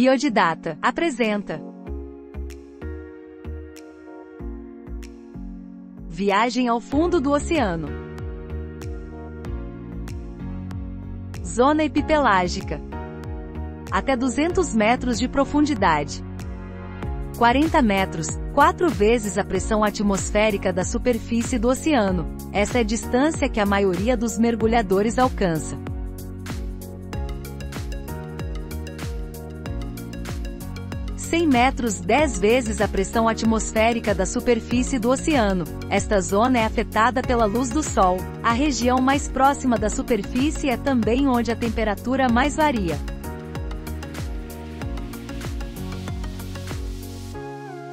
Biodidata apresenta Viagem ao fundo do oceano. Zona epipelágica. Até 200 metros de profundidade. 40 metros, 4 vezes a pressão atmosférica da superfície do oceano. Essa é a distância que a maioria dos mergulhadores alcança. 100 metros, 10 vezes a pressão atmosférica da superfície do oceano. Esta zona é afetada pela luz do Sol. A região mais próxima da superfície é também onde a temperatura mais varia.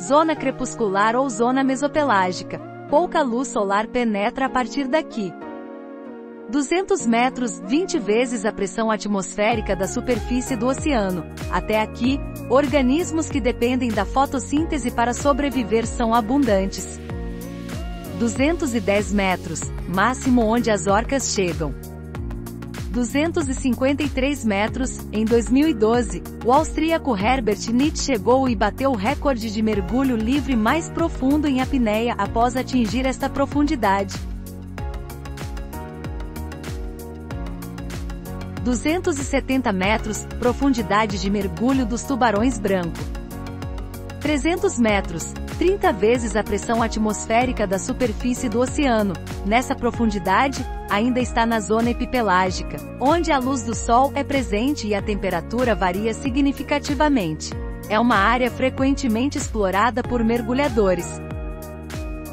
Zona crepuscular ou zona mesopelágica. Pouca luz solar penetra a partir daqui. 200 metros, 20 vezes a pressão atmosférica da superfície do oceano. Até aqui, organismos que dependem da fotossíntese para sobreviver são abundantes. 210 metros, máximo onde as orcas chegam. 253 metros, em 2012, o austríaco Herbert Nitz chegou e bateu o recorde de mergulho livre mais profundo em apneia após atingir esta profundidade. 270 metros, profundidade de mergulho dos tubarões branco. 300 metros, 30 vezes a pressão atmosférica da superfície do oceano. Nessa profundidade, ainda está na zona epipelágica, onde a luz do Sol é presente e a temperatura varia significativamente. É uma área frequentemente explorada por mergulhadores.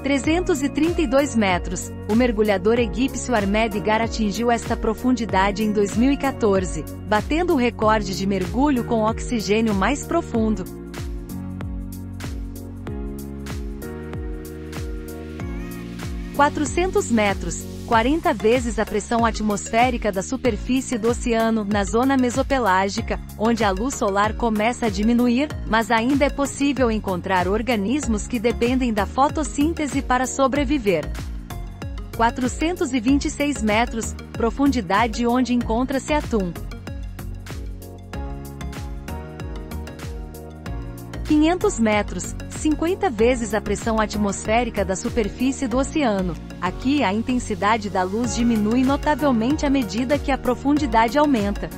332 metros, o mergulhador egípcio Ahmed Gar atingiu esta profundidade em 2014, batendo o recorde de mergulho com oxigênio mais profundo. 400 metros, 40 vezes a pressão atmosférica da superfície do oceano, na zona mesopelágica, onde a luz solar começa a diminuir, mas ainda é possível encontrar organismos que dependem da fotossíntese para sobreviver. 426 metros, profundidade onde encontra-se atum. 500 metros, 50 vezes a pressão atmosférica da superfície do oceano. Aqui a intensidade da luz diminui notavelmente à medida que a profundidade aumenta.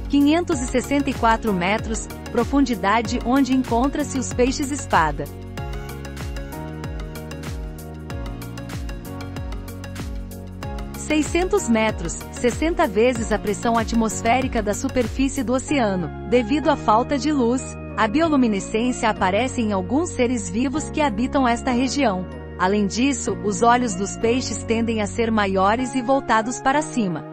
564 metros, profundidade onde encontra-se os peixes-espada. 600 metros, 60 vezes a pressão atmosférica da superfície do oceano. Devido à falta de luz, a bioluminescência aparece em alguns seres vivos que habitam esta região. Além disso, os olhos dos peixes tendem a ser maiores e voltados para cima.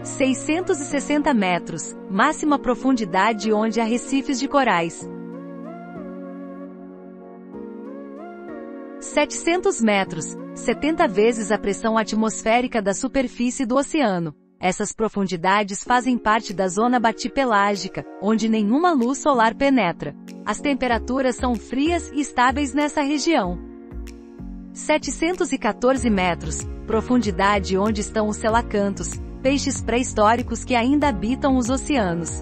660 metros, máxima profundidade onde há recifes de corais. 700 metros, 70 vezes a pressão atmosférica da superfície do oceano. Essas profundidades fazem parte da zona batipelágica, onde nenhuma luz solar penetra. As temperaturas são frias e estáveis nessa região. 714 metros, profundidade onde estão os selacantos, peixes pré-históricos que ainda habitam os oceanos.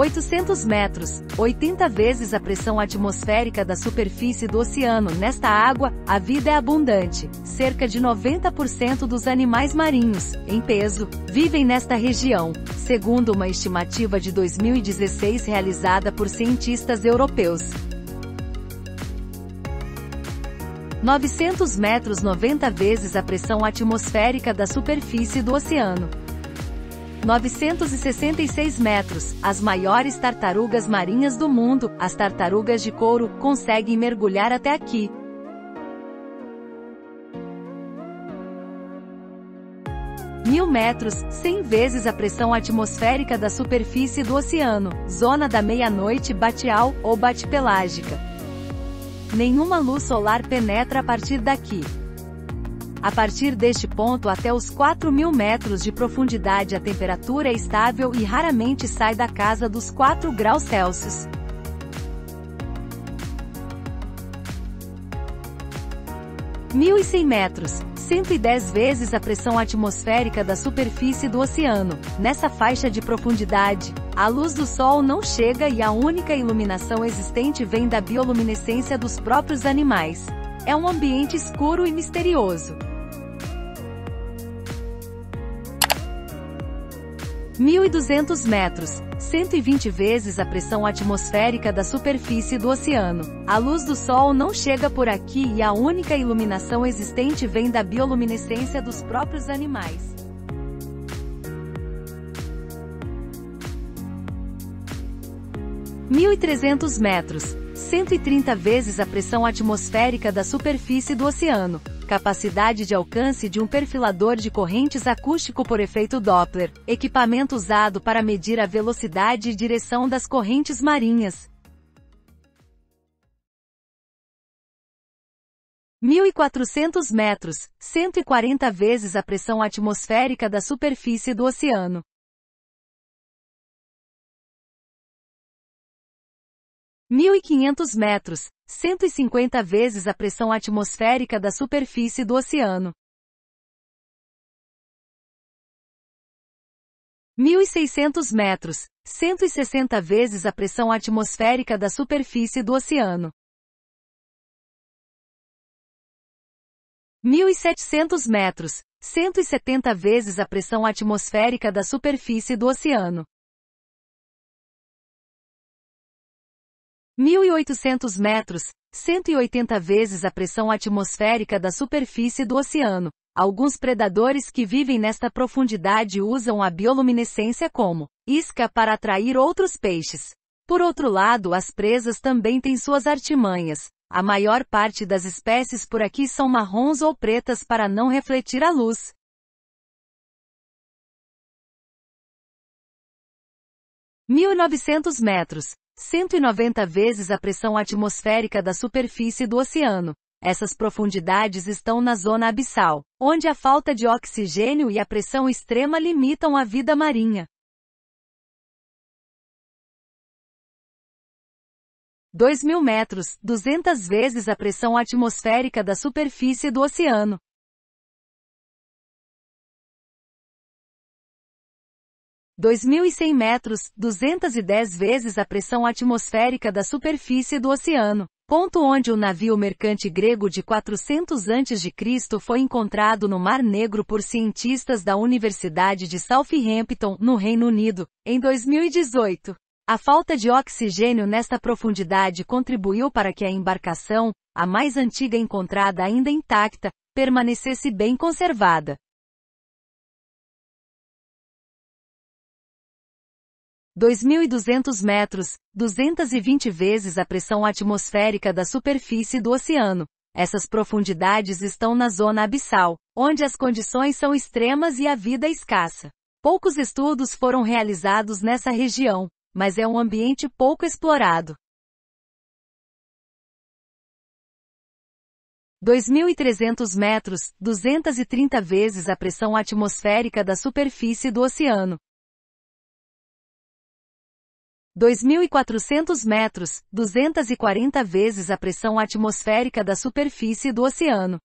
800 metros, 80 vezes a pressão atmosférica da superfície do oceano. Nesta água, a vida é abundante. Cerca de 90% dos animais marinhos, em peso, vivem nesta região, segundo uma estimativa de 2016 realizada por cientistas europeus. 900 metros, 90 vezes a pressão atmosférica da superfície do oceano. 966 metros, as maiores tartarugas marinhas do mundo, as tartarugas de couro, conseguem mergulhar até aqui. 1000 metros, 100 vezes a pressão atmosférica da superfície do oceano, zona da meia-noite batial, ou batipelágica. Nenhuma luz solar penetra a partir daqui. A partir deste ponto até os 4.000 metros de profundidade a temperatura é estável e raramente sai da casa dos 4 graus Celsius. 1.100 metros, 110 vezes a pressão atmosférica da superfície do oceano. Nessa faixa de profundidade, a luz do Sol não chega e a única iluminação existente vem da bioluminescência dos próprios animais. É um ambiente escuro e misterioso. 1.200 metros, 120 vezes a pressão atmosférica da superfície do oceano. A luz do Sol não chega por aqui e a única iluminação existente vem da bioluminescência dos próprios animais. Mil e 300 metros, 130 vezes a pressão atmosférica da superfície do oceano. Capacidade de alcance de um perfilador de correntes acústico por efeito Doppler, equipamento usado para medir a velocidade e direção das correntes marinhas. 1.400 metros, 140 vezes a pressão atmosférica da superfície do oceano. 1.500 metros, 150 vezes a pressão atmosférica da superfície do oceano. 1.600 metros, 160 vezes a pressão atmosférica da superfície do oceano. 1.700 metros, 170 vezes a pressão atmosférica da superfície do oceano. 1.800 metros, 180 vezes a pressão atmosférica da superfície do oceano. Alguns predadores que vivem nesta profundidade usam a bioluminescência como isca para atrair outros peixes. Por outro lado, as presas também têm suas artimanhas. A maior parte das espécies por aqui são marrons ou pretas para não refletir a luz. 1.900 metros, 190 vezes a pressão atmosférica da superfície do oceano. Essas profundidades estão na zona abissal, onde a falta de oxigênio e a pressão extrema limitam a vida marinha. 2.000 metros, 200 vezes a pressão atmosférica da superfície do oceano. 2.100 metros, 210 vezes a pressão atmosférica da superfície do oceano. Ponto onde o navio mercante grego de 400 a.C. foi encontrado no Mar Negro por cientistas da Universidade de Southampton, no Reino Unido, em 2018. A falta de oxigênio nesta profundidade contribuiu para que a embarcação, a mais antiga encontrada ainda intacta, permanecesse bem conservada. 2.200 metros, 220 vezes a pressão atmosférica da superfície do oceano. Essas profundidades estão na zona abissal, onde as condições são extremas e a vida escassa. Poucos estudos foram realizados nessa região, mas é um ambiente pouco explorado. 2.300 metros, 230 vezes a pressão atmosférica da superfície do oceano. 2.400 metros, 240 vezes a pressão atmosférica da superfície do oceano.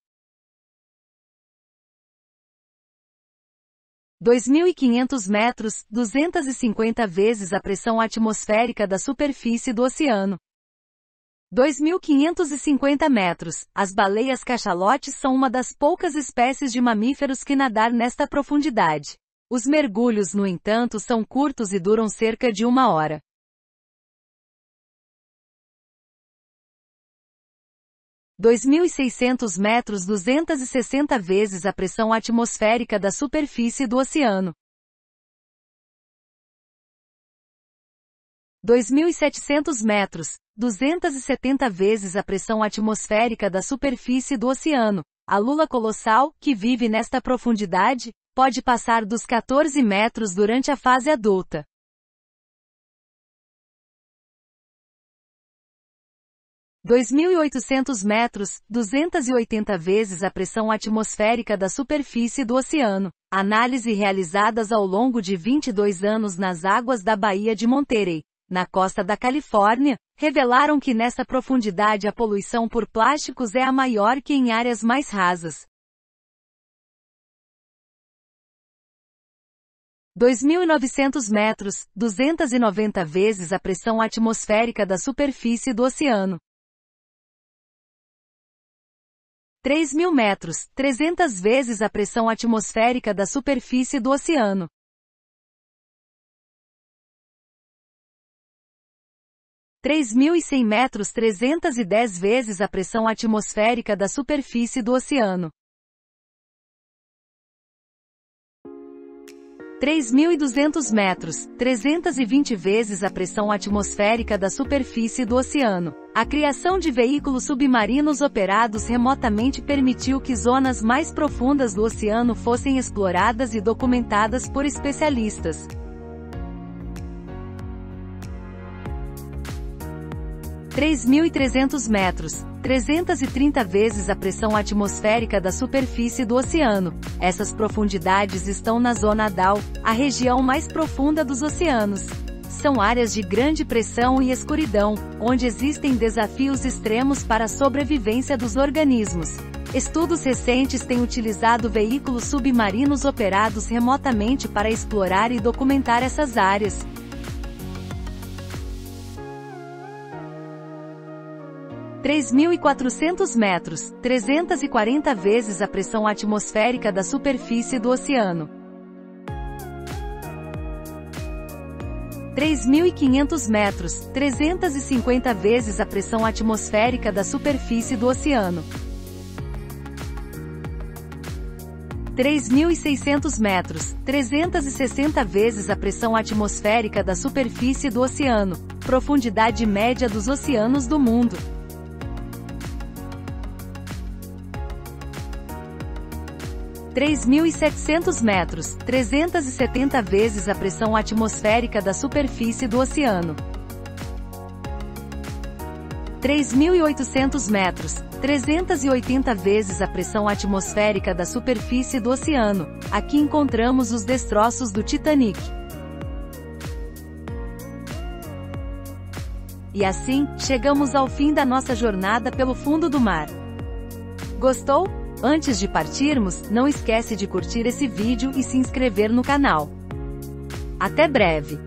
2.500 metros, 250 vezes a pressão atmosférica da superfície do oceano. 2.550 metros. As baleias cachalotes são uma das poucas espécies de mamíferos que nadar nesta profundidade. Os mergulhos, no entanto, são curtos e duram cerca de 1 hora. 2.600 metros, 260 vezes a pressão atmosférica da superfície do oceano. 2.700 metros, 270 vezes a pressão atmosférica da superfície do oceano. A lula colossal, que vive nesta profundidade, pode passar dos 14 metros durante a fase adulta. 2.800 metros, 280 vezes a pressão atmosférica da superfície do oceano. Análises realizadas ao longo de 22 anos nas águas da Baía de Monterey, na costa da Califórnia, revelaram que nesta profundidade a poluição por plásticos é a maior que em áreas mais rasas. 2.900 metros, 290 vezes a pressão atmosférica da superfície do oceano. 3.000 metros, 300 vezes a pressão atmosférica da superfície do oceano. 3.100 metros, 310 vezes a pressão atmosférica da superfície do oceano. 3.200 metros, 320 vezes a pressão atmosférica da superfície do oceano. A criação de veículos submarinos operados remotamente permitiu que zonas mais profundas do oceano fossem exploradas e documentadas por especialistas. 3.300 metros, 330 vezes a pressão atmosférica da superfície do oceano. Essas profundidades estão na zona DAO, a região mais profunda dos oceanos. São áreas de grande pressão e escuridão, onde existem desafios extremos para a sobrevivência dos organismos. Estudos recentes têm utilizado veículos submarinos operados remotamente para explorar e documentar essas áreas. 3.400 metros, 340 vezes a pressão atmosférica da superfície do oceano. 3.500 metros, 350 vezes a pressão atmosférica da superfície do oceano. 3.600 metros, 360 vezes a pressão atmosférica da superfície do oceano, profundidade média dos oceanos do mundo. 3.700 metros, 370 vezes a pressão atmosférica da superfície do oceano. 3.800 metros, 380 vezes a pressão atmosférica da superfície do oceano. Aqui encontramos os destroços do Titanic. E assim, chegamos ao fim da nossa jornada pelo fundo do mar. Gostou? Antes de partirmos, não esquece de curtir esse vídeo e se inscrever no canal. Até breve!